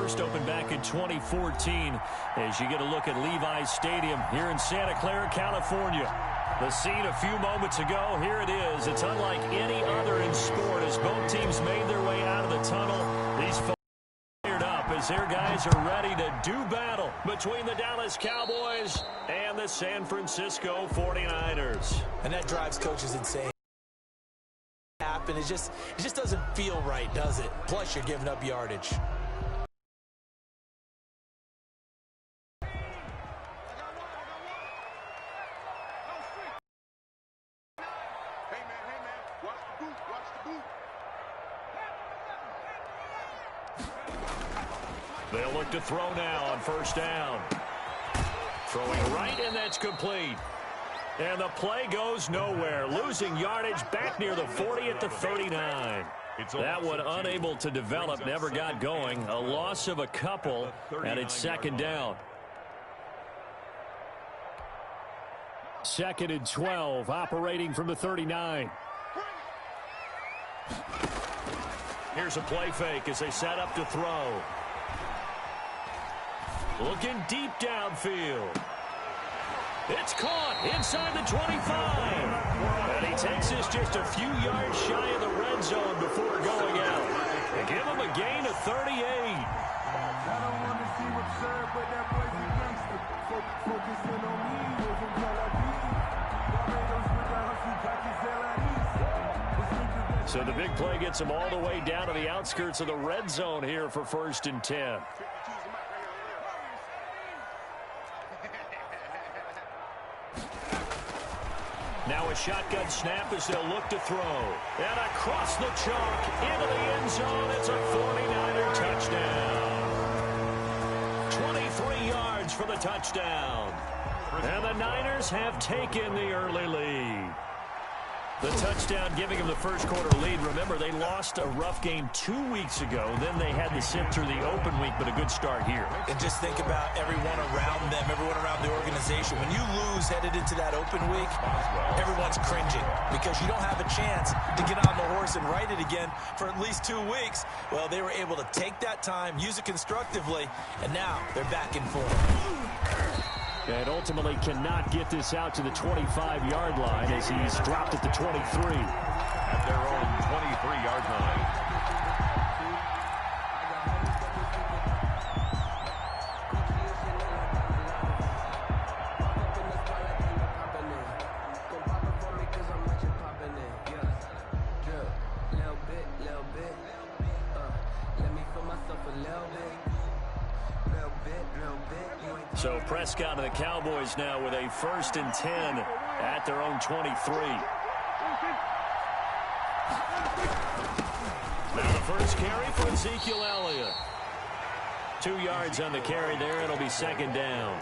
first opened back in 2014 as you get a look at Levi's Stadium here in Santa Clara, California. The scene a few moments ago, here it is. It's unlike any other in sport as both teams made their way out of the tunnel. These folks fired up as their guys are ready to do battle between the Dallas Cowboys and the San Francisco 49ers. And that drives coaches insane. And it just doesn't feel right, does it? Plus, you're giving up yardage. They'll look to throw now on first down. Throwing right, and that's complete. And the play goes nowhere, losing yardage back near the 40 at the 39. That one unable to develop, never got going. A loss of a couple, and it's second down. Second and 12, operating from the 39. Here's a play fake as they set up to throw. Looking deep downfield. It's caught inside the 25. And he takes this just a few yards shy of the red zone before going out. They give him a gain of 38. I don't want to see what's served, but that boy's a gangster. Focusing on me, wasn't Barbados with the hustle, practice. So the big play gets him all the way down to the outskirts of the red zone here for first and 10. Now a shotgun snap as they'll look to throw. And across the chalk into the end zone. It's a 49er touchdown. 23 yards for the touchdown. And the Niners have taken the early lead. The touchdown giving them the first quarter lead. Remember, they lost a rough game 2 weeks ago. Then they had to sit through the open week, but a good start here. And just think about everyone around them, everyone around the organization. When you lose headed into that open week, everyone's cringing because you don't have a chance to get on the horse and ride it again for at least 2 weeks. Well, they were able to take that time, use it constructively, and now they're back in form. And ultimately cannot get this out to the 25-yard line as he's dropped at the 23. At their own 23-yard line. So Prescott and the Cowboys now with a first and 10 at their own 23. Now the first carry for Ezekiel Elliott. 2 yards on the carry there. It'll be second down.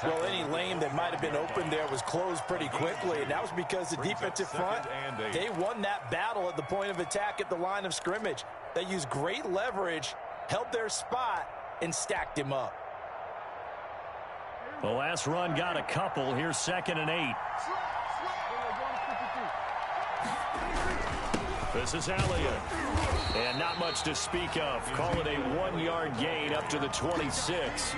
Well, any lane that might have been open there was closed pretty quickly, and that was because the defensive front, they won that battle at the point of attack at the line of scrimmage. They used great leverage, held their spot, and stacked him up. The last run got a couple. Here's second and 8. This is Elliott. And not much to speak of. Call it a 1-yard gain up to the 26.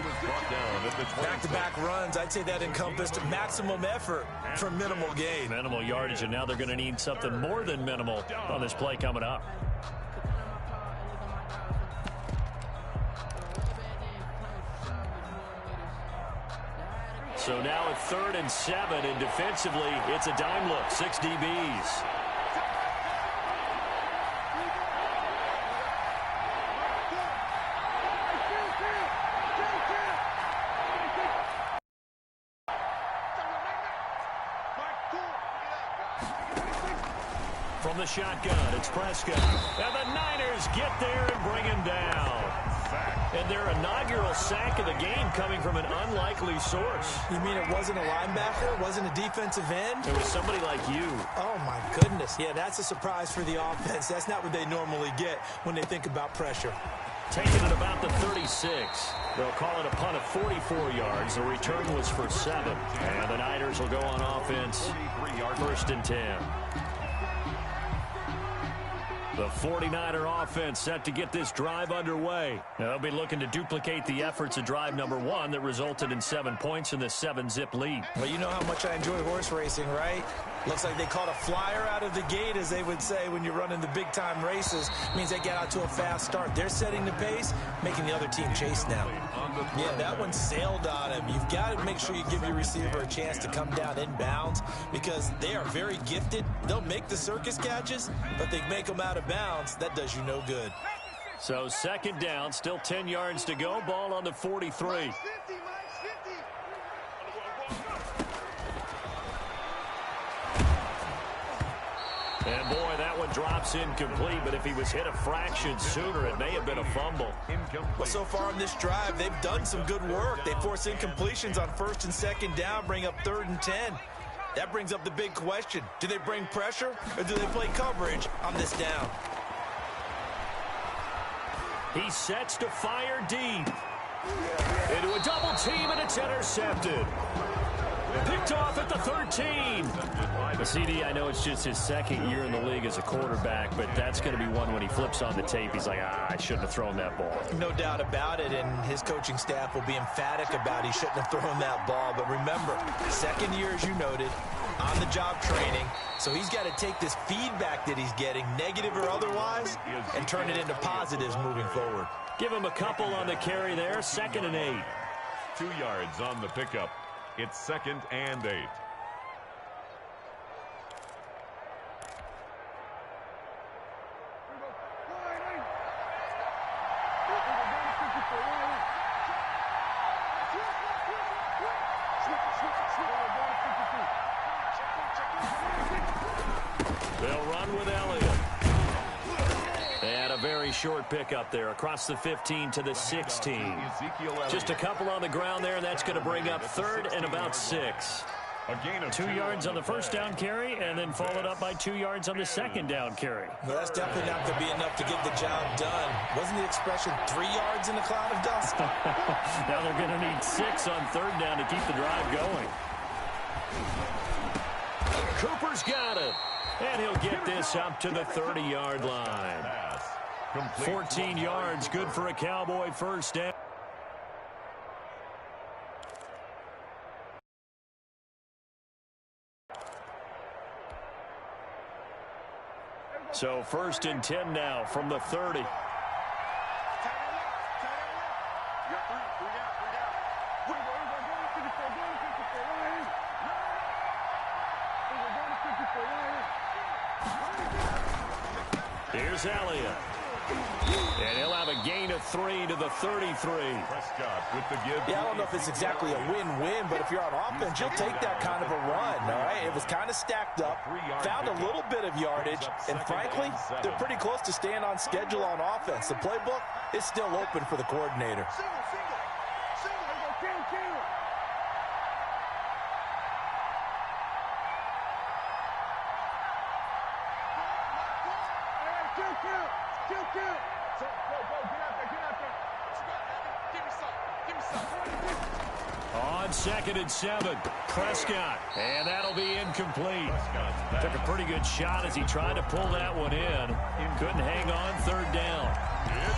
Back-to-back runs, I'd say that encompassed maximum effort for minimal gain. Minimal yardage, and now they're going to need something more than minimal on this play coming up. So now at 3rd and 7, and defensively, it's a dime look. 6 DBs. From the shotgun, it's Prescott. And the Niners get there and bring him down. And their inaugural sack of the game coming from an unlikely source. You mean it wasn't a linebacker? It wasn't a defensive end? It was somebody like you. Oh, my goodness. Yeah, that's a surprise for the offense. That's not what they normally get when they think about pressure. Taking it about the 36. They'll call it a punt of 44 yards. The return was for 7. And the Niners will go on offense. 1st and 10. The 49er offense set to get this drive underway. They'll be looking to duplicate the efforts of drive number 1 that resulted in 7 points in the 7-zip lead. Well, you know how much I enjoy horse racing, right? Looks like they caught a flyer out of the gate, as they would say when you're running the big-time races. Means they get out to a fast start. They're setting the pace, making the other team chase now. Yeah, that one sailed on him. You've got to make sure you give your receiver a chance to come down inbounds because they are very gifted. They'll make the circus catches, but they make them out of bounds. That does you no good. So second down, still 10 yards to go. Ball on the 43. And boy, that one drops incomplete, but if he was hit a fraction sooner, it may have been a fumble. Well, so far in this drive, they've done some good work. They force incompletions on 1st and 2nd down, bring up 3rd and 10. That brings up the big question. Do they bring pressure or do they play coverage on this down? He sets to fire deep. Into a double team, and it's intercepted. Picked off at the 13. The CD, I know it's just his 2nd year in the league as a quarterback, but that's going to be one when he flips on the tape. He's like, I shouldn't have thrown that ball. No doubt about it, and his coaching staff will be emphatic about he shouldn't have thrown that ball. But remember, 2nd year, as you noted, on-the-job training. So he's got to take this feedback that he's getting, negative or otherwise, and turn it into positives moving forward. Give him a couple on the carry there, 2nd and 8. 2 yards on the pickup. It's 2nd and 8. They'll run with Elliott. And a very short pickup there across the 15 to the 16. Just a couple on the ground there, and that's going to bring up 3rd and about 6. A gain of 2 yards on the 1st down carry, and then followed up by 2 yards on the 2nd down carry. Well, that's definitely not going to be enough to get the job done. Wasn't the expression 3 yards in a cloud of dust? Now they're going to need 6 on 3rd down to keep the drive going. Cooper's got it. And he'll get this up to the 30-yard line. 14 yards, good for a Cowboy 1st down. So 1st and 10 now from the 30. Here's Elliott. And he'll have a gain of 3 to the 33. Yeah, I don't know if it's exactly a win-win, but if you're on offense, you'll take that kind of a run, all right? It was kind of stacked up, found a little bit of yardage, and frankly, they're pretty close to staying on schedule on offense. The playbook is still open for the coordinator. On 2nd and 7, Prescott, and that'll be incomplete. Took a pretty good shot as he tried to pull that one in. Couldn't hang on 3rd down.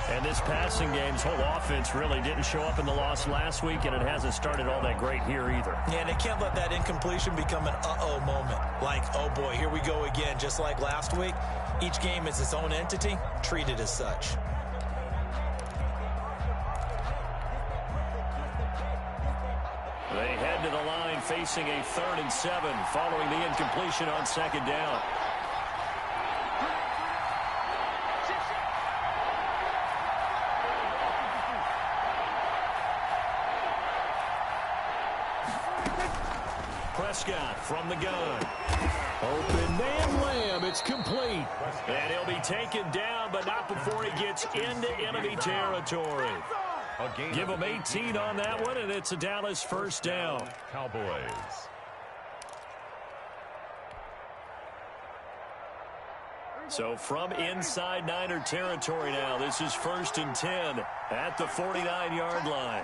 And this passing game's whole offense really didn't show up in the loss last week, and it hasn't started all that great here either. Yeah, and they can't let that incompletion become an uh-oh moment. Like, oh boy, here we go again, just like last week. Each game is its own entity, treated as such. They head to the line facing a 3rd and 7 following the incompletion on 2nd down. Prescott from the gun. Open man Lamb. It's complete. And he'll be taken down, but not before he gets into enemy territory. Give him 18 on that one, and it's a Dallas 1st down. Cowboys. So from inside Niner territory now, this is 1st and 10 at the 49-yard line.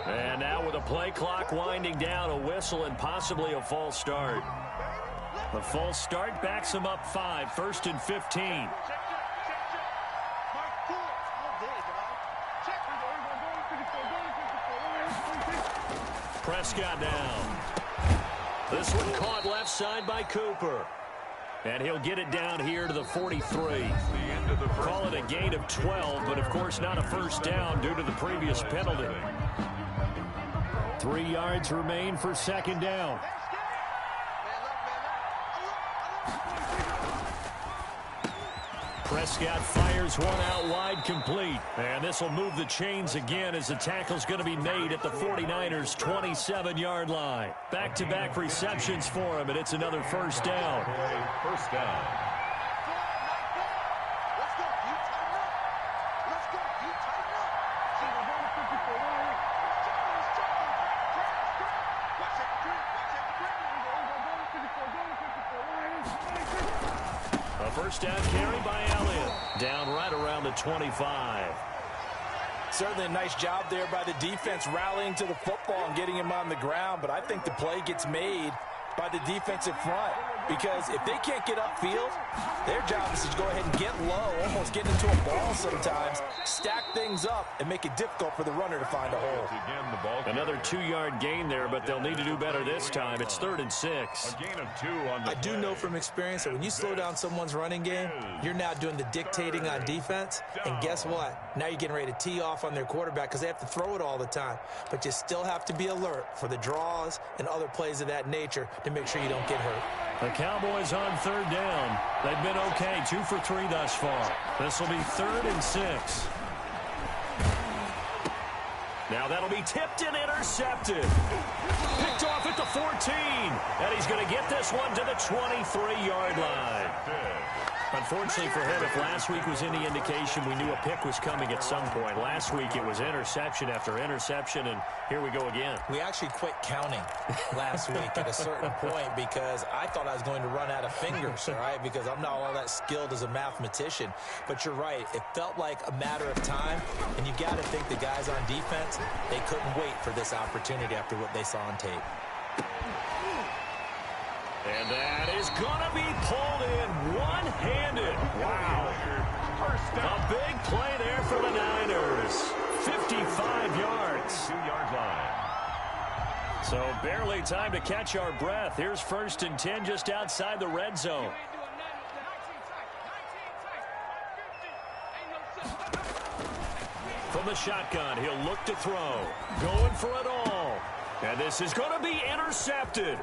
And now with a play clock winding down, a whistle and possibly a false start. The false start backs him up 5, 1st and 15. Prescott down. This one caught left side by Cooper. And he'll get it down here to the 43. Call it a gain of 12, but of course not a first down due to the previous penalty. 3 yards remain for second down. Prescott fires one out wide, complete. And this will move the chains again as the tackle's going to be made at the 49ers' 27-yard line. Back-to-back receptions for him, and it's another first down. First down. First down carry by Elliott. Down right around the 25. Certainly a nice job there by the defense rallying to the football and getting him on the ground, but I think the play gets made by the defensive front because if they can't get upfield, their job is to go ahead and get low, almost get into a ball sometimes, stack things up, and make it difficult for the runner to find a hole. Another 2-yard gain there, but they'll need to do better this time. It's 3rd and 6. A gain of 2 on the I do know from experience that when you slow down someone's running game, you're now doing the dictating on defense, and guess what? Now you're getting ready to tee off on their quarterback because they have to throw it all the time, but you still have to be alert for the draws and other plays of that nature to make sure you don't get hurt. The Cowboys on 3rd down. They've been okay, 2 for 3 thus far. This will be 3rd and 6. Now that'll be tipped and intercepted. Picked off at the 14. And he's going to get this one to the 23-yard line. Unfortunately for him, if last week was any indication, we knew a pick was coming at some point. Last week it was interception after interception, and here we go again. We actually quit counting last week at a certain point because I thought I was going to run out of fingers, all right, because I'm not all that skilled as a mathematician. But you're right. It felt like a matter of time, and you got to think the guys on defense, they couldn't wait for this opportunity after what they saw on tape. And that is going to be pulled in one-handed. Wow. A big play there for the Niners. 55 yards. 2-yard line. So barely time to catch our breath. Here's 1st and 10 just outside the red zone. From the shotgun, he'll look to throw. Going for it all. And this is going to be intercepted.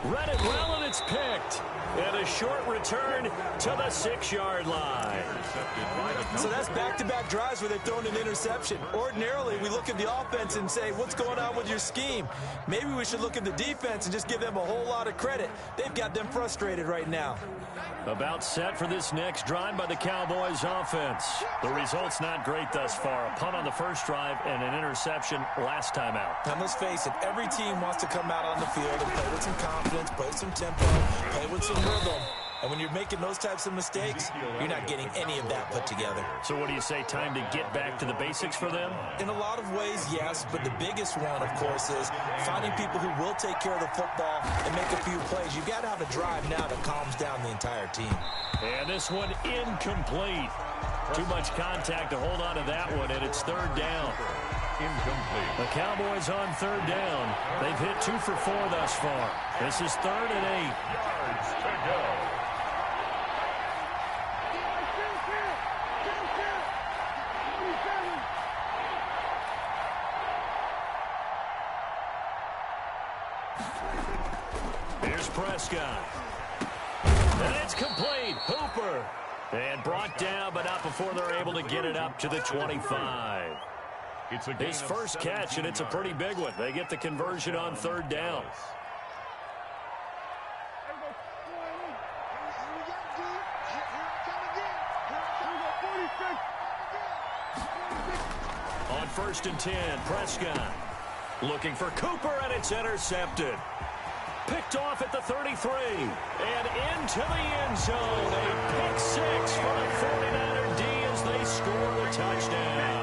Read it well, and it's picked. And a short return to the 6-yard line. So that's back-to-back drives where they've thrown an interception. Ordinarily, we look at the offense and say, what's going on with your scheme? Maybe we should look at the defense and just give them a whole lot of credit. They've got them frustrated right now. About set for this next drive by the Cowboys offense. The result's not great thus far. A punt on the first drive and an interception last time out. And let's face it, every team wants to come out on the field and play with some confidence, play with some tempo, play with some rhythm. And when you're making those types of mistakes, you're not getting any of that put together. So what do you say, time to get back to the basics for them? In a lot of ways, yes, but the biggest one, of course, is finding people who will take care of the football and make a few plays. You've got to have a drive now that calms down the entire team. And this one incomplete. Too much contact to hold on to that one, and it's 3rd down. Incomplete. The Cowboys on 3rd down. They've hit 2 for 4 thus far. This is 3rd and 8. Yards to go. Here's Prescott. And it's complete. Hooper. And brought down, but not before they're able to get it up to the 25. It's His first catch, and it's a pretty big one. They get the conversion on 3rd down. On 1st and 10, Prescott looking for Cooper, and it's intercepted. Picked off at the 33. And into the end zone. A pick six for the 49er D as they score the touchdown.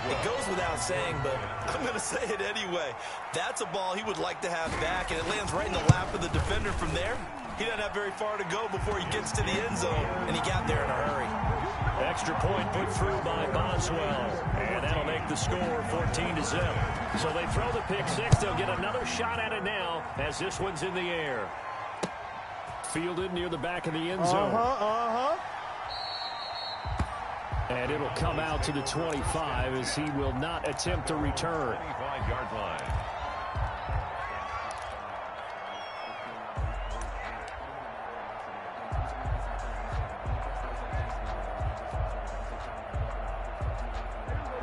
It goes without saying, but I'm going to say it anyway. That's a ball he would like to have back, and it lands right in the lap of the defender from there. He doesn't have very far to go before he gets to the end zone, and he got there in a hurry. Extra point put through by Boswell, and that'll make the score 14-0. So they throw the pick six. They'll get another shot at it now as this one's in the air. Fielded near the back of the end zone. And it'll come out to the 25 as he will not attempt to return. 25-yard line.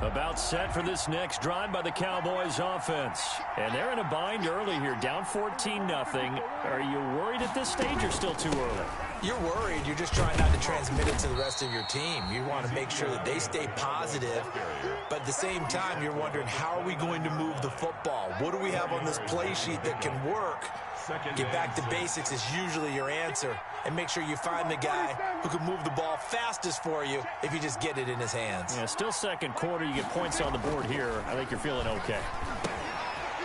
About set for this next drive by the Cowboys offense. And they're in a bind early here, down 14-0. Are you worried at this stage or still too early? You're worried. You're just trying not to transmit it to the rest of your team. You want to make sure that they stay positive. But at the same time, you're wondering, how are we going to move the football? What do we have on this play sheet that can work? Get back to basics is usually your answer. And make sure you find the guy who can move the ball fastest for you if you just get it in his hands. Yeah, still second quarter. You get points on the board here. I think you're feeling okay.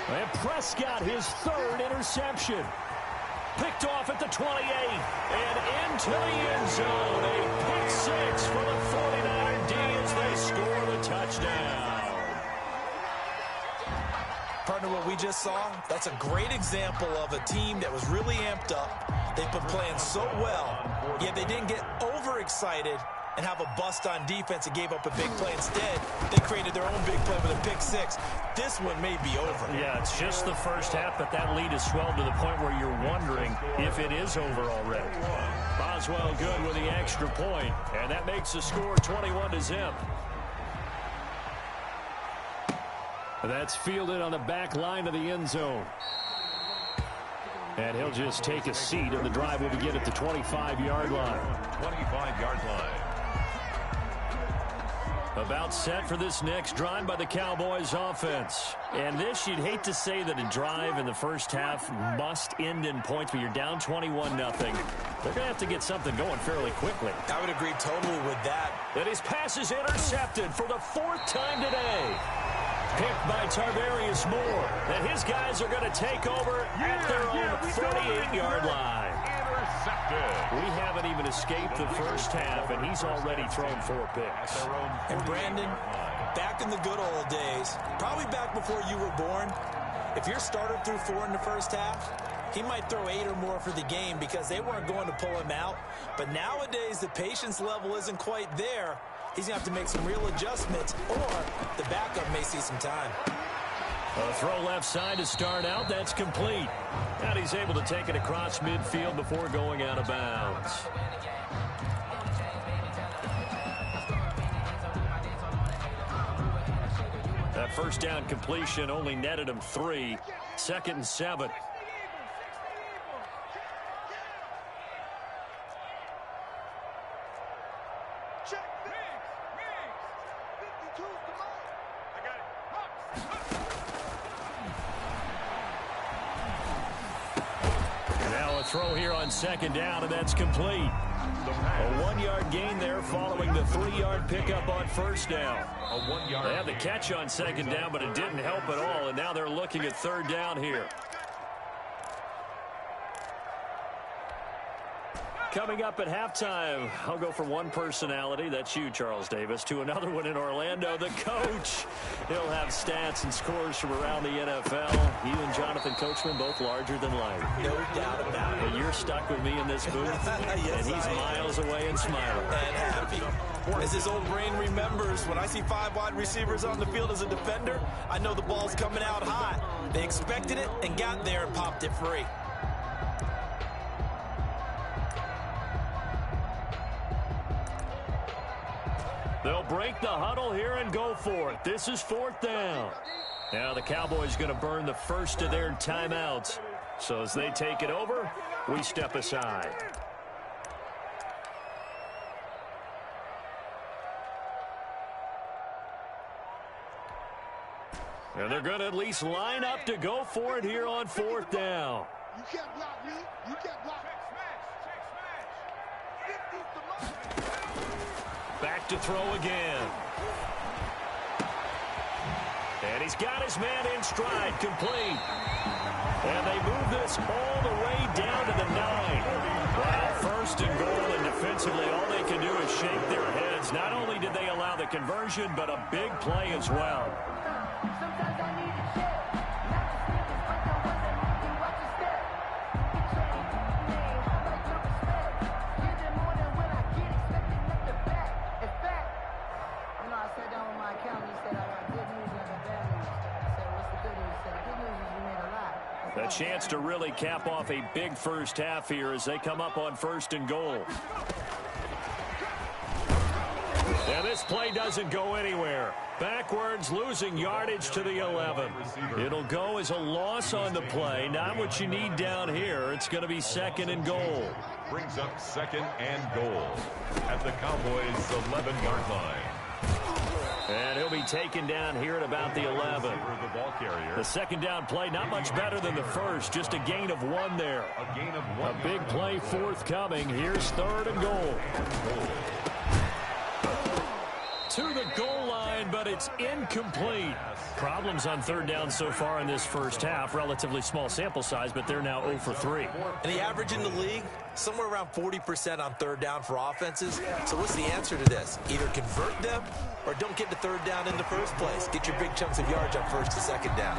And Prescott, his third interception. Picked off at the 28 and into the end zone. A pick six for the 49er D as they score the touchdown. Partner, what we just saw, that's a great example of a team that was really amped up. They've been playing so well, yet they didn't get overexcited and have a bust on defense and gave up a big play. Instead, they created their own big play with a pick six. This one may be over. Yeah, it's just the first half, but that lead has swelled to the point where you're wondering if it is over already. Boswell good with the extra point, and that makes the score 21-0. That's fielded on the back line of the end zone. And he'll just take a seat, and the drive will begin at the 25-yard line. 25-yard line. About set for this next drive by the Cowboys offense. And this, you'd hate to say that a drive in the first half must end in points, but you're down 21-0. They're going to have to get something going fairly quickly. I would agree totally with that. And his pass is intercepted for the fourth time today. Picked by Tarvarius Moore. And his guys are going to take over at their own 48-yard line. We haven't even escaped the first half, and he's already thrown 4 picks. And Brandon, back in the good old days, probably back before you were born, if your starter threw 4 in the first half, he might throw 8 or more for the game because they weren't going to pull him out. But nowadays, the patience level isn't quite there. He's going to have to make some real adjustments, or the backup may see some time. A throw left side to start out. That's complete. And he's able to take it across midfield before going out of bounds. That first down completion only netted him 3. 2nd and 7. Throw here on 2nd down, and that's complete. A 1-yard gain there following the 3-yard pickup on 1st down. They had the catch on 2nd down, but it didn't help at all, and now they're looking at 3rd down here. Coming up at halftime, I'll go from one personality, that's you, Charles Davis, to another one in Orlando, the coach. He'll have stats and scores from around the NFL. You and Jonathan Coachman, both larger than life. No doubt about it. And you're stuck with me in this booth, Yes, and he's miles away and smiling. And happy. As his old brain remembers, when I see 5 wide receivers on the field as a defender, I know the ball's coming out hot. They expected it and got there and popped it free. They'll break the huddle here and go for it. This is 4th down. Now the Cowboys going to burn the first of their timeouts. So as they take it over, we step aside. And they're going to at least line up to go for it here on 4th down. You can't block me. You can't block. Back to throw again. And he's got his man in stride, complete. And they move this all the way down to the 9. Wow, 1st and goal, and defensively all they can do is shake their heads. Not only did they allow the conversion, but a big play as well. Sometimes I need a check. Not to steal this, but the ones that make you watch your step. I like your respect. Give them more than when I get expecting up the back. In fact, I sat down with my accountant. He said I got good news and I got bad news. I said, what's the good news? He said, the good news is we made a lot. A chance to really cap off a big first half here as they come up on 1st and goal. And this play doesn't go anywhere. Backwards, losing yardage to the 11. It'll go as a loss on the play. Not what you need down here. It's going to be 2nd and goal. Brings up 2nd and goal at the Cowboys' 11-yard line. And he'll be taken down here at about the 11. The 2nd down play, not much better than the first. Just a gain of 1 there. A big play forthcoming. Here's 3rd and goal. To the goal line, but it's incomplete. Problems on 3rd down so far in this first half. Relatively small sample size, but they're now 0 for 3. And the average in the league, somewhere around 40% on 3rd down for offenses. So what's the answer to this? Either convert them or don't get to 3rd down in the first place. Get your big chunks of yards on 1st and 2nd down.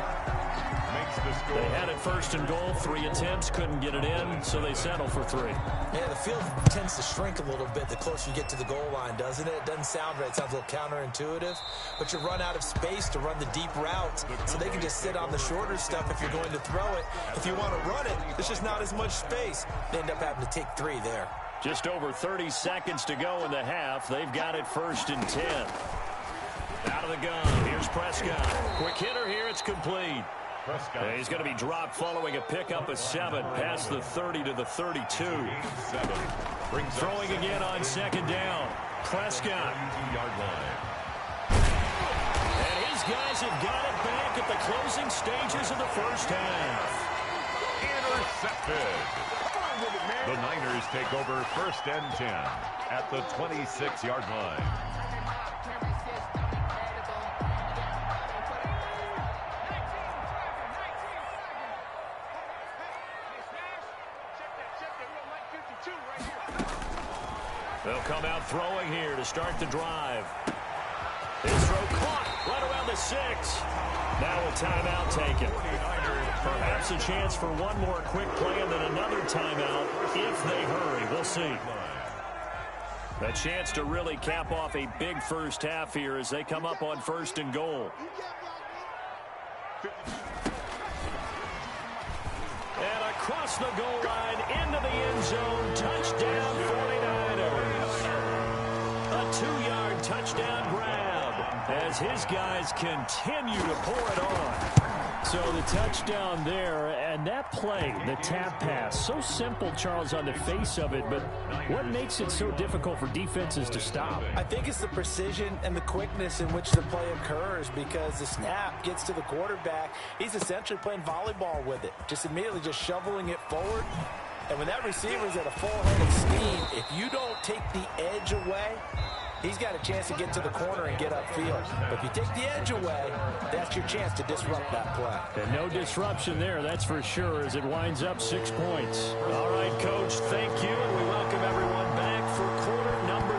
They had it 1st and goal, 3 attempts, couldn't get it in, so they settle for 3. Yeah, the field tends to shrink a little bit the closer you get to the goal line, doesn't it? It doesn't sound right. It sounds a little counterintuitive, but you run out of space to run the deep routes, so they can just sit on the shorter stuff if you're going to throw it. If you want to run it, there's just not as much space. They end up having to take 3 there. Just over 30 seconds to go in the half. They've got it 1st and 10. Out of the gun. Here's Prescott. Quick hitter here. It's complete. He's going to be dropped following a pickup of 7 past the 30 to the 32. Throwing again on 2nd down. Prescott. And his guys have got it back at the closing stages of the first half. Intercepted. The Niners take over 1st and 10 at the 26-yard line. They'll come out throwing here to start the drive. His throw caught right around the 6. Now a timeout taken. Perhaps a chance for one more quick play and then another timeout if they hurry. We'll see. A chance to really cap off a big first half here as they come up on 1st and goal. And across the goal line into the end zone. Touchdown 49ers. A 2-yard touchdown grab as his guys continue to pour it on. So the touchdown there, and that play, the tap pass, so simple, Charles, on the face of it, but what makes it so difficult for defenses to stop? I think it's the precision and the quickness in which the play occurs, because the snap gets to the quarterback. He's essentially playing volleyball with it, just immediately just shoveling it forward. And when that receiver's at a full head of steam, if you don't take the edge away, he's got a chance to get to the corner and get upfield. But if you take the edge away, that's your chance to disrupt that play. And no disruption there, that's for sure, as it winds up 6 points. All right, Coach, thank you, and we welcome everyone back for quarter number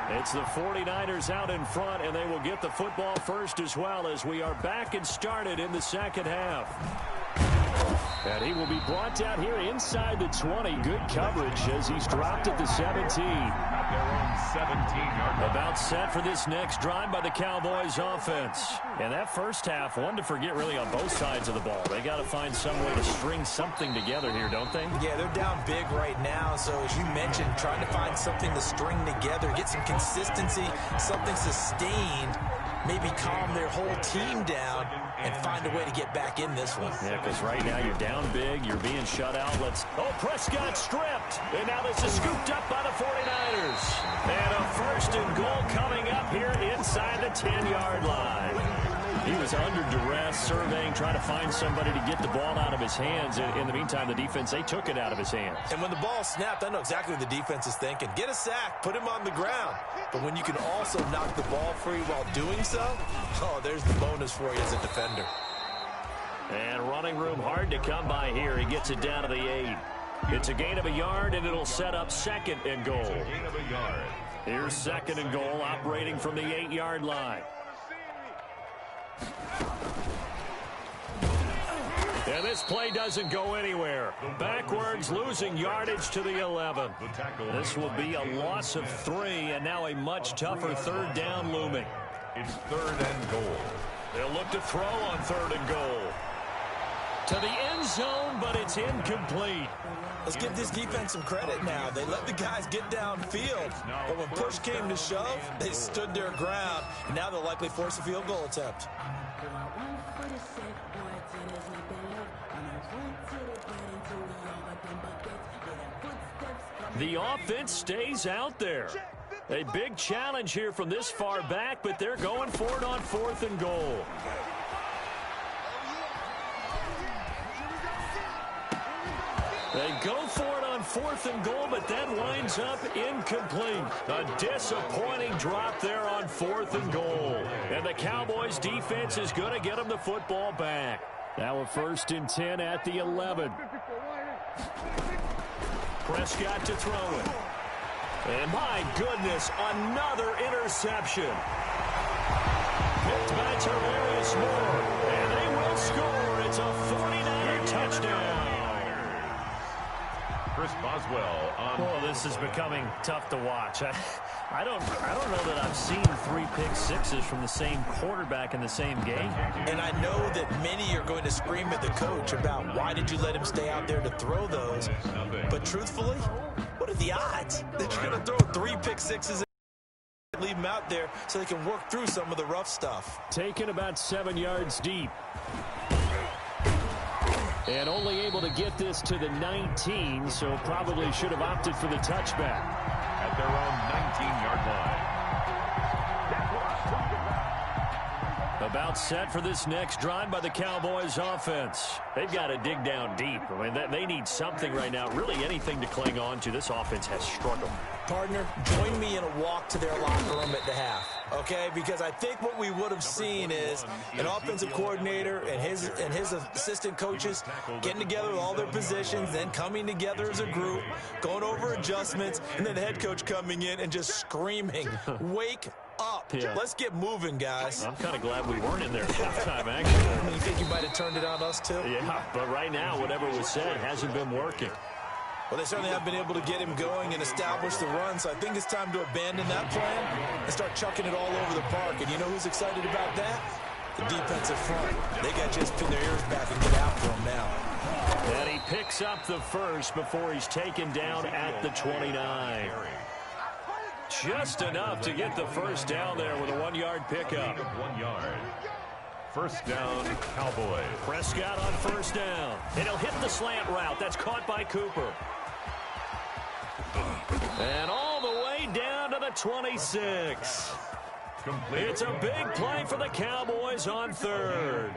3. It's the 49ers out in front, and they will get the football first as well as we are back and started in the second half. And he will be brought down here inside the 20. Good coverage as he's dropped at the 17. At their own 17-yard line. About set for this next drive by the Cowboys offense. And that first half, one to forget really on both sides of the ball. They got to find some way to string something together here, don't they? Yeah, they're down big right now. So as you mentioned, trying to find something to string together, get some consistency, something sustained, maybe calm their whole team down and find a way to get back in this one. Yeah, because right now you're down big, you're being shut out. Prescott stripped, and now this is scooped up by the 49ers. And a 1st and goal coming up here inside the 10-yard line. He was under duress, surveying, trying to find somebody to get the ball out of his hands. In the meantime, the defense, they took it out of his hands. And when the ball snapped, I know exactly what the defense is thinking. Get a sack, put him on the ground. But when you can also knock the ball free while doing so, oh, there's the bonus for you as a defender. And running room hard to come by here. He gets it down to the 8. It's a gain of a yard, and it'll set up 2nd and goal. Here's 2nd and goal, operating from the 8-yard line. And this play doesn't go anywhere. Backwards, losing yardage to the 11. This will be a loss of 3, and now a much tougher 3rd down looming. It's 3rd and goal. They'll look to throw on 3rd and goal. To the end zone, but it's incomplete. Let's give this defense some credit now. They let the guys get downfield, but when push came to shove, they stood their ground, and now they'll likely force a field goal attempt. The offense stays out there. A big challenge here from this far back, but they're going for it on 4th and goal. They go for it on 4th and goal, but that winds up incomplete. A disappointing drop there on 4th and goal. And the Cowboys defense is going to get them the football back. Now a 1st and 10 at the 11. Prescott to throw it. And my goodness, another interception. Picked by Tavarius Moore. And they will score. It's a 49er touchdown. Chris Boswell on. Oh, this is becoming tough to watch. I don't know that I've seen 3 pick sixes from the same quarterback in the same game. And I know that many are going to scream at the coach about why did you let him stay out there to throw those. But truthfully, what are the odds that you're going to throw 3 pick sixes and leave them out there so they can work through some of the rough stuff? Taken about 7 yards deep. And only able to get this to the 19, so probably should have opted for the touchback. At their own 19-yard line. About set for this next drive by the Cowboys offense. They've got to dig down deep. I mean, they need something right now, really anything to cling on to. This offense has struggled. Partner, join me in a walk to their locker room at the half, okay? Because I think what we would have seen is an offensive coordinator and his assistant coaches getting together with all their positions, then coming together as a group, going over adjustments, and then the head coach coming in and just screaming, wake up. Yeah. Let's get moving, guys. I'm kind of glad we weren't in there at halftime, actually. You think you might have turned it on us, too? Yeah, but right now, whatever was said hasn't been working. Well, they certainly have been able to get him going and establish the run, so I think it's time to abandon that plan and start chucking it all over the park. And you know who's excited about that? The defensive front. They got to just pin their ears back and get after him now. And he picks up the first before he's taken down at the 29. Just enough to get the first down there with a 1-yard pickup. 1 yard. First down, Cowboys. Prescott on first down. And he'll hit the slant route. That's caught by Cooper. And all the way down to the 26. Complete. It's a big play for the Cowboys on 3rd.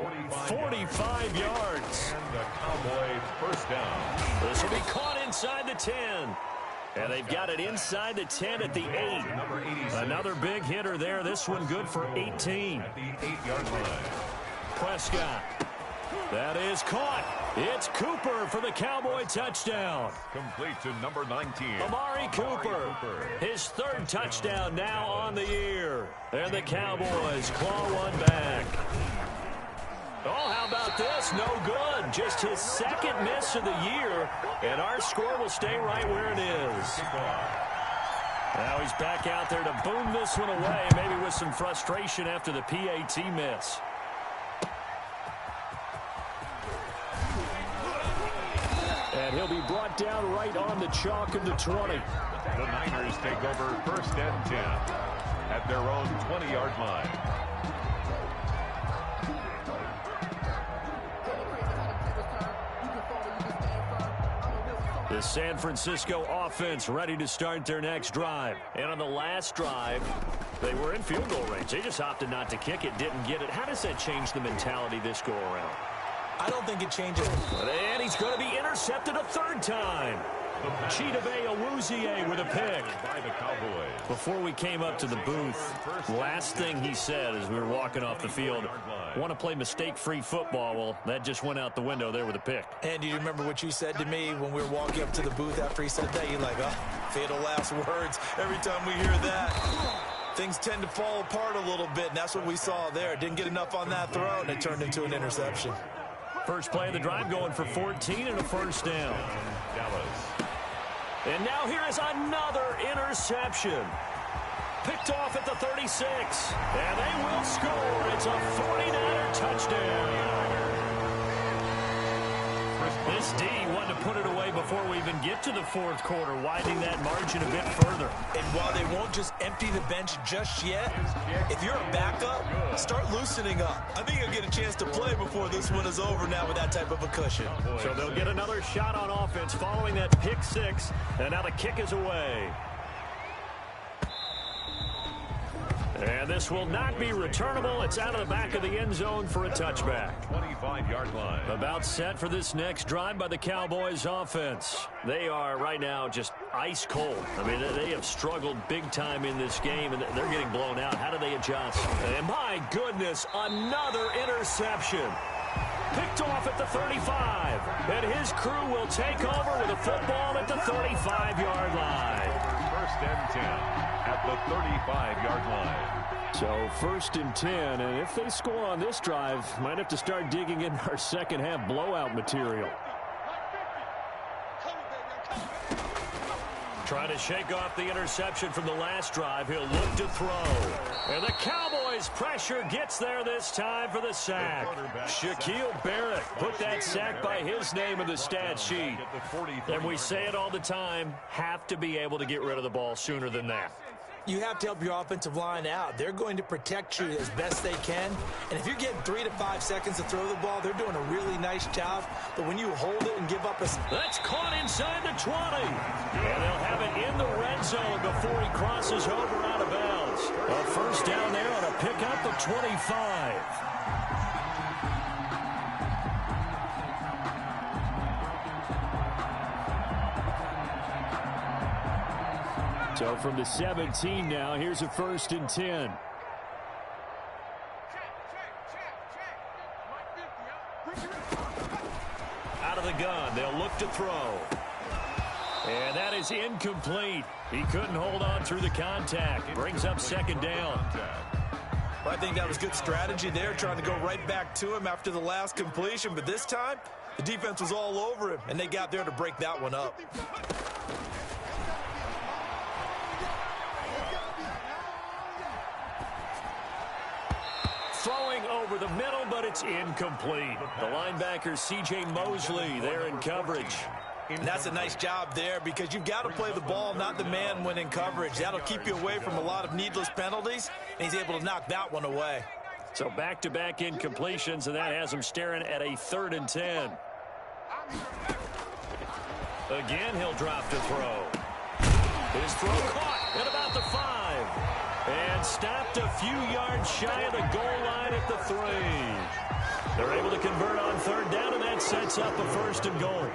45 yards. And the Cowboys first down. This will be caught inside the 10. And they've got it inside the 10 at the 8. Another big hitter there. This one good for 18. At the 8-yard line. Prescott. That is caught. It's Cooper for the Cowboy touchdown. Complete to number 19. Amari Cooper. His 3rd touchdown now on the year. And the Cowboys claw one back. Oh, how about this? No good. Just his 2nd miss of the year. And our score will stay right where it is. Now he's back out there to boom this one away, maybe with some frustration after the PAT miss. And he'll be brought down right on the chalk of the 20. The Niners take over first and 10 at their own 20-yard line. The San Francisco offense ready to start their next drive. And on the last drive, They were in field goal range. They just opted not to kick it, didn't get it. How does that change the mentality this go around? I don't think it changes. And he's going to be intercepted a third time. Chidobe Awuzie with a pick. By the Cowboys. Before we came up to the booth, last thing he said as we were walking off the field, want to play mistake-free football. Well, that just went out the window there with a pick. And do you remember what you said to me when we were walking up to the booth after he said that? You're like, oh, fatal last words. Every time we hear that, things tend to fall apart a little bit, and that's what we saw there. Didn't get enough on that throw, and it turned into an interception. First play of the drive going for 14 and a first down. Dallas. And now here is another interception. Picked off at the 36. And they will score. It's a 49er touchdown. This D wanted to put it away before we even get to the fourth quarter, widening that margin a bit further. And while they won't just empty the bench just yet, if you're a backup, start loosening up. I think you'll get a chance to play before this one is over now with that type of a cushion. So they'll get another shot on offense following that pick six. And now the kick is away. And this will not be returnable. It's out of the back of the end zone for a touchback. 25-yard line. About set for this next drive by the Cowboys offense. They are right now just ice cold. I mean, they have struggled big time in this game, and they're getting blown out. How do they adjust? And my goodness, another interception. Picked off at the 35. And his crew will take over with a football at the 35-yard line. First and 10 at the 35-yard line. So first and 10, and if they score on this drive, might have to start digging in our second half blowout material. Trying to shake off the interception from the last drive. He'll look to throw. And the Cowboys pressure gets there this time for the sack. Shaquille Barrett put that sack by his name in the stat sheet. And we say it all the time, have to be able to get rid of the ball sooner than that. You have to help your offensive line out. They're going to protect you as best they can. And if you're getting 3 to 5 seconds to throw the ball, they're doing a really nice job. But when you hold it and give up a... That's caught inside the 20. And they'll have it in the red zone before he crosses over out of bounds. A first down there on a pickup of 25. So from the 17 now, here's a first and 10. Out of the gun, they'll look to throw. And that is incomplete. He couldn't hold on through the contact. Brings up second down. Well, I think that was good strategy there, trying to go right back to him after the last completion. But this time, the defense was all over him, and they got there to break that one up. Throwing over the middle, but it's incomplete. The linebacker, C.J. Mosley, there in coverage. And that's a nice job there because you've got to play the ball, not the man when in coverage. That'll keep you away from a lot of needless penalties, and he's able to knock that one away. So back-to-back incompletions, and that has him staring at a 3rd and 10. Again, he'll drop to throw. His throw caught at about the 5. And stopped a few yards shy of the goal line at the 3. They're able to convert on 3rd down, and that sets up a 1st and goal.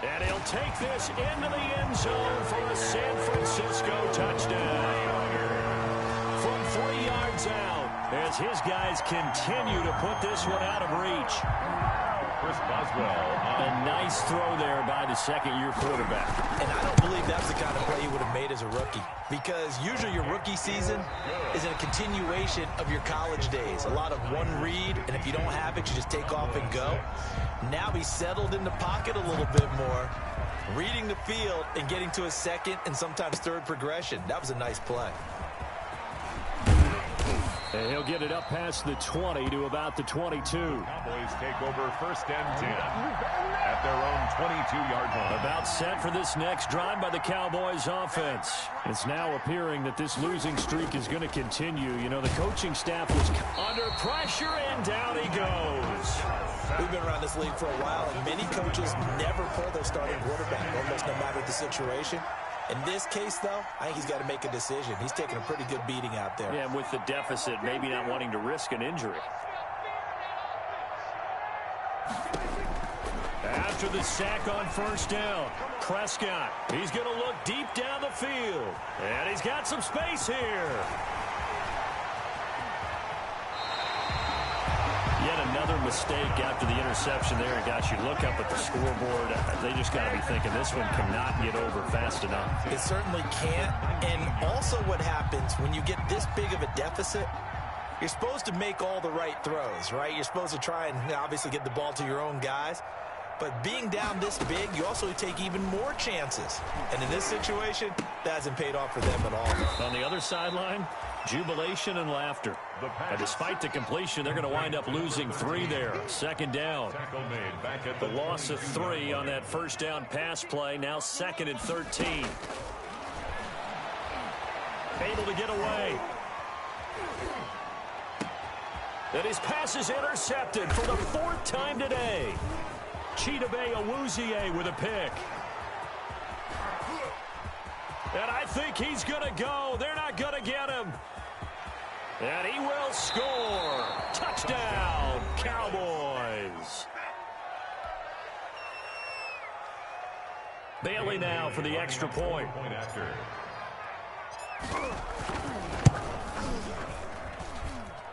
And he'll take this into the end zone for a San Francisco touchdown. From 3 yards out, as his guys continue to put this one out of reach. A nice throw there by the second-year quarterback. And I don't believe that's the kind of play he would have made as a rookie, because usually your rookie season is a continuation of your college days. A lot of one read, and if you don't have it, you just take off and go. Now he's settled in the pocket a little bit more, reading the field and getting to a second and sometimes third progression. That was a nice play. And he'll get it up past the 20 to about the 22. Cowboys take over first and 10 at their own 22-yard line. About set for this next drive by the Cowboys offense. It's now appearing that this losing streak is going to continue. You know, the coaching staff was under pressure, and down he goes. We've been around this league for a while, and many coaches never pull their starting quarterback, almost no matter the situation. In this case, though, I think he's got to make a decision. He's taking a pretty good beating out there. Yeah, and with the deficit, maybe not wanting to risk an injury. After the sack on first down, Prescott, he's going to look deep down the field. And he's got some space here. Yet another mistake after the interception there. And gosh, you look up at the scoreboard, they just got to be thinking this one cannot get over fast enough. It certainly can't. And also what happens when you get this big of a deficit, you're supposed to make all the right throws, right? You're supposed to try and obviously get the ball to your own guys. But being down this big, you also take even more chances. And in this situation, that hasn't paid off for them at all. On the other sideline, jubilation and laughter. And despite the completion, they're going to wind up losing 3 there. Second down. The loss of 3 on that first down pass play. Now 2nd and 13. Able to get away. And his pass is intercepted for the 4th time today. Chidobe Awuzie with a pick. And I think he's going to go. They're not going to get him. And he will score. Touchdown, Cowboys. Bailey now for the extra point.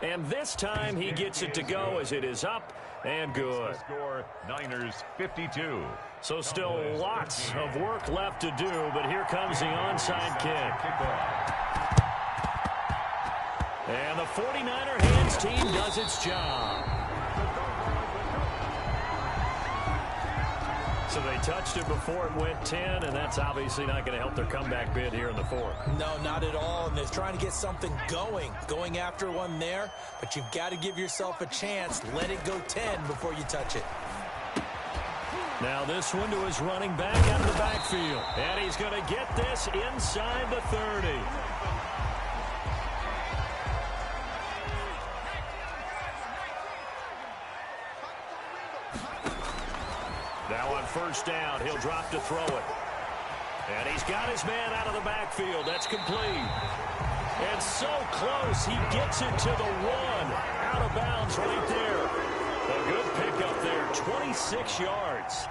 And this time he gets it to go as it is up and good. Score Niners 52. So still lots of work left to do, but here comes the onside kick. And the 49er hands team does its job. So they touched it before it went 10, and that's obviously not going to help their comeback bid here in the 4th. No, not at all. And they're trying to get something going after one there. But you've got to give yourself a chance. Let it go 10 before you touch it. Now this one to his running back out of the backfield. And he's going to get this inside the 30. Now on first down, he'll drop to throw it. And he's got his man out of the backfield. That's complete. And so close, he gets it to the 1. Out of bounds right there. A good pickup there, 26 yards.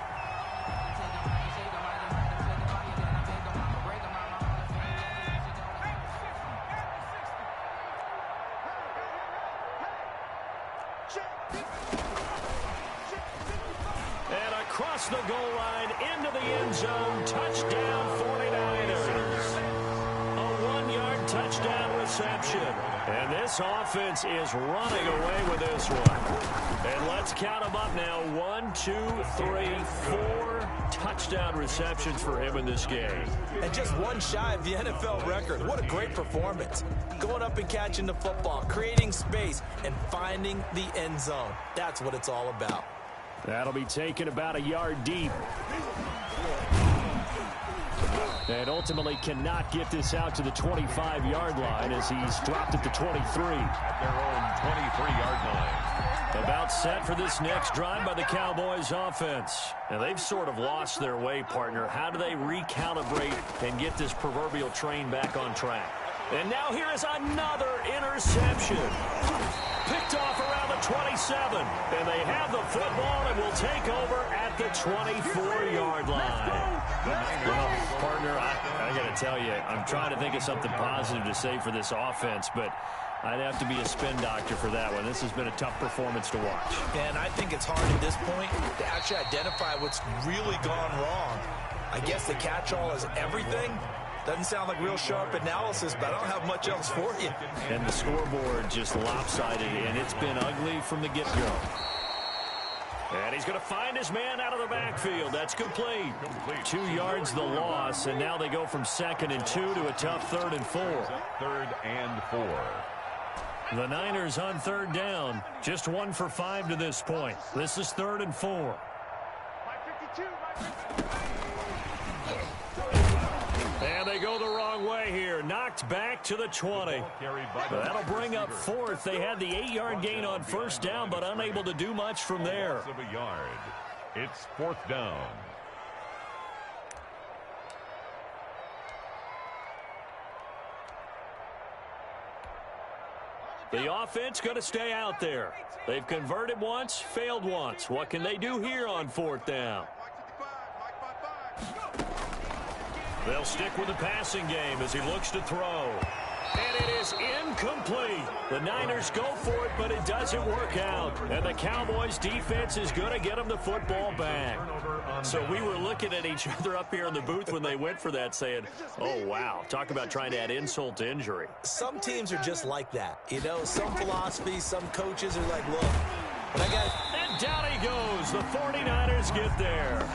Across the goal line, into the end zone, touchdown 49ers. A 1-yard touchdown reception. And this offense is running away with this one. And let's count them up now. 1, 2, 3, 4 touchdown receptions for him in this game. And just one shy of the NFL record. What a great performance. Going up and catching the football, creating space, and finding the end zone. That's what it's all about. That'll be taken about a yard deep. And ultimately cannot get this out to the 25-yard line as he's dropped at the 23. At their own 23-yard line. About set for this next drive by the Cowboys offense. And they've sort of lost their way, partner. How do they recalibrate and get this proverbial train back on track? And now here is another interception. Picked off around the 27. And they have the football and will take over at the 24-yard line. Well, partner, I got to tell you, I'm trying to think of something positive to say for this offense, but I'd have to be a spin doctor for that one. This has been a tough performance to watch. And I think it's hard at this point to actually identify what's really gone wrong. I guess the catch-all is everything. Doesn't sound like real sharp analysis, but I don't have much else for you. And the scoreboard just lopsided, and it's been ugly from the get-go. And he's going to find his man out of the backfield. That's complete. 2 yards the loss, and now they go from 2nd and 2 to a tough 3rd and 4. 3rd and 4. The Niners on 3rd down. Just 1 for 5 to this point. This is 3rd and 4. And they go the wrong way. play here. Knocked back to the 20. That'll bring up fourth. They had the 8-yard gain on first down, but unable to do much from there. It's fourth down. The offense going to stay out there. They've converted once, failed once. What can they do here on fourth down? They'll stick with the passing game as he looks to throw. And it is incomplete. The Niners go for it, but it doesn't work out. And the Cowboys defense is going to get them the football back. So we were looking at each other up here in the booth when they went for that saying, oh, wow, talk about trying to add insult to injury. Some teams are just like that. You know, some philosophies, some coaches are like, look, but I got. And down he goes. The 49ers get there.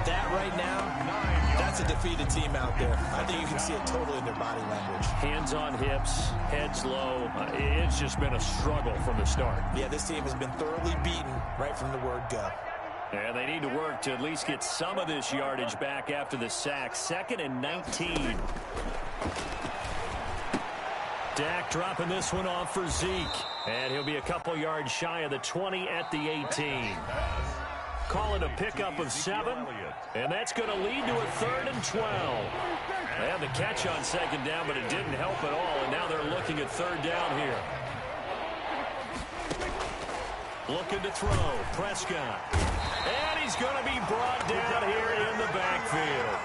That right now, that's a defeated team out there. I think you can see it totally in their body language. Hands on hips, heads low. It's just been a struggle from the start. Yeah, this team has been thoroughly beaten right from the word go. And they need to work to at least get some of this yardage back after the sack. 2nd and 19. Dak dropping this one off for Zeke. And he'll be a couple yards shy of the 20 at the 18. Call it a pickup of 7. And that's going to lead to a 3rd and 12. They had the catch on 2nd down, but it didn't help at all. And now they're looking at 3rd down here. Looking to throw. Prescott. And he's going to be brought down here in the backfield.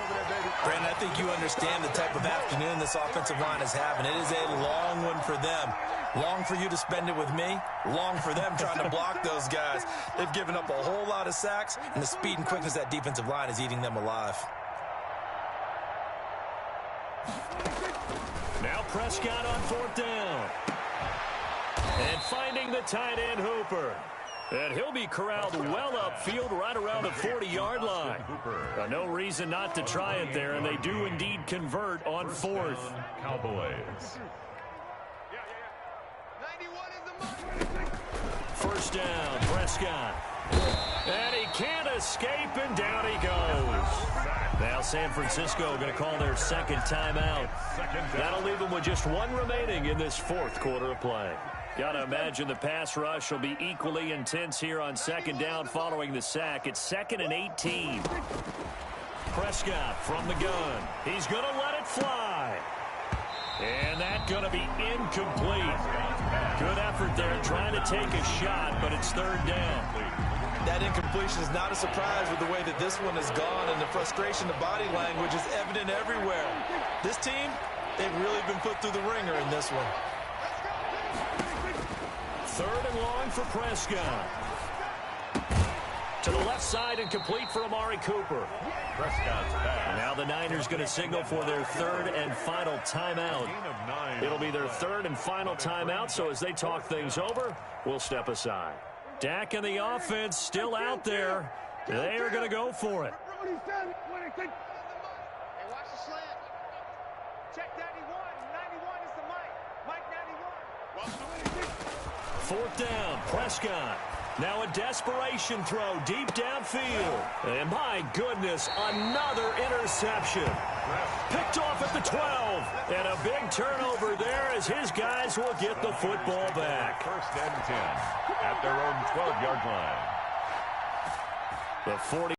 Brandon, I think you understand the type of afternoon this offensive line is having. It is a long one for them. Long for you to spend it with me. Long for them trying to block those guys. They've given up a whole lot of sacks, and the speed and quickness of that defensive line is eating them alive. Now Prescott on 4th down. And finding the tight end Hooper. And he'll be corralled well upfield right around the 40-yard line. No reason not to try it there, and they do indeed convert on 4th. Cowboys. First down, Prescott. And he can't escape, and down he goes. Now San Francisco going to call their 2nd timeout. That'll leave them with just 1 remaining in this 4th quarter of play. Got to imagine the pass rush will be equally intense here on 2nd down following the sack. It's 2nd and 18. Prescott from the gun. He's going to let it fly. And that's going to be incomplete. Good effort there trying to take a shot, but it's 3rd down. That incompletion is not a surprise with the way that this one has gone, and the frustration, the body language is evident everywhere. This team, they've really been put through the ringer in this one. 3rd and long for Prescott. To the left side and complete for Amari Cooper. Prescott's pass. Now the Niners going to signal for their 3rd and final timeout. It'll be their 3rd and final timeout, so as they talk things over, we'll step aside. Dak and the offense still out there. They are going to go for it. Hey, watch the slant. Check 91. 91 is the mic. Mike 91. 4th down, Prescott. Now a desperation throw deep downfield. And my goodness, another interception. Picked off at the 12. And a big turnover there as his guys will get the football back. 1st and 10 at their own 12-yard line. The 40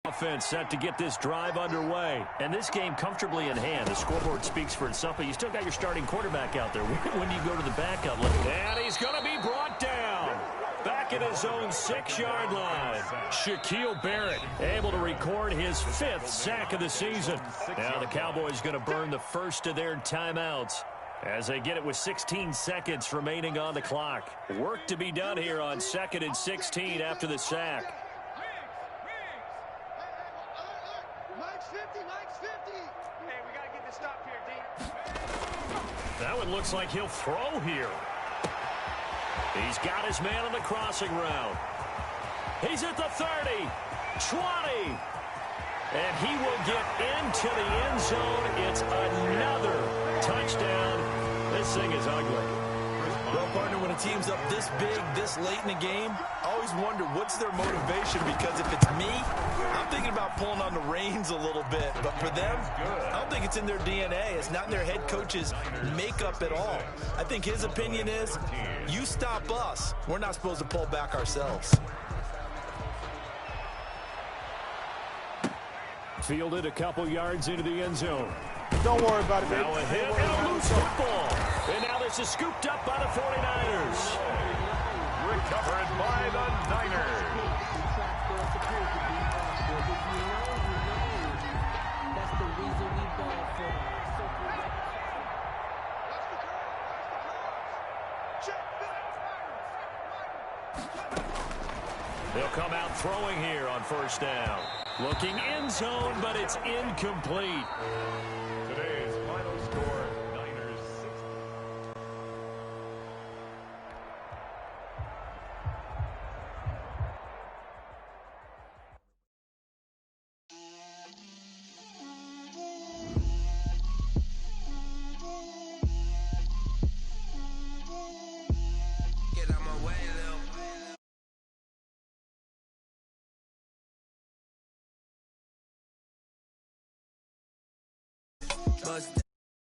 offense set to get this drive underway. And this game comfortably in hand. The scoreboard speaks for itself, but you still got your starting quarterback out there. When do you go to the backup? And he's going to be brought down. Back at his own 6-yard line. Shaquille Barrett able to record his 5th sack of the season. Now the Cowboys going to burn the first of their timeouts as they get it with 16 seconds remaining on the clock. Work to be done here on 2nd and 16 after the sack. Mike's 50. Mike's 50. Hey, we got to get this stop here, D. That one looks like he'll throw here. He's got his man on the crossing route. He's at the 30, 20, and he will get into the end zone. It's another touchdown. This thing is ugly. Well, partner, when a team's up this big, this late in the game, I always wonder what's their motivation, because if it's me, I'm thinking about pulling on the reins a little bit. But for them, I don't think it's in their DNA. It's not in their head coach's makeup at all. I think his opinion is, you stop us, we're not supposed to pull back ourselves. Fielded a couple yards into the end zone. Don't worry about it, baby. Now a hit and a loose football. And now this is scooped up by the 49ers. Recovered by the Niners. They'll come out throwing here on first down. Looking end zone, but it's incomplete. Today's final score, Niners 6. Get out my way, Lil. Bust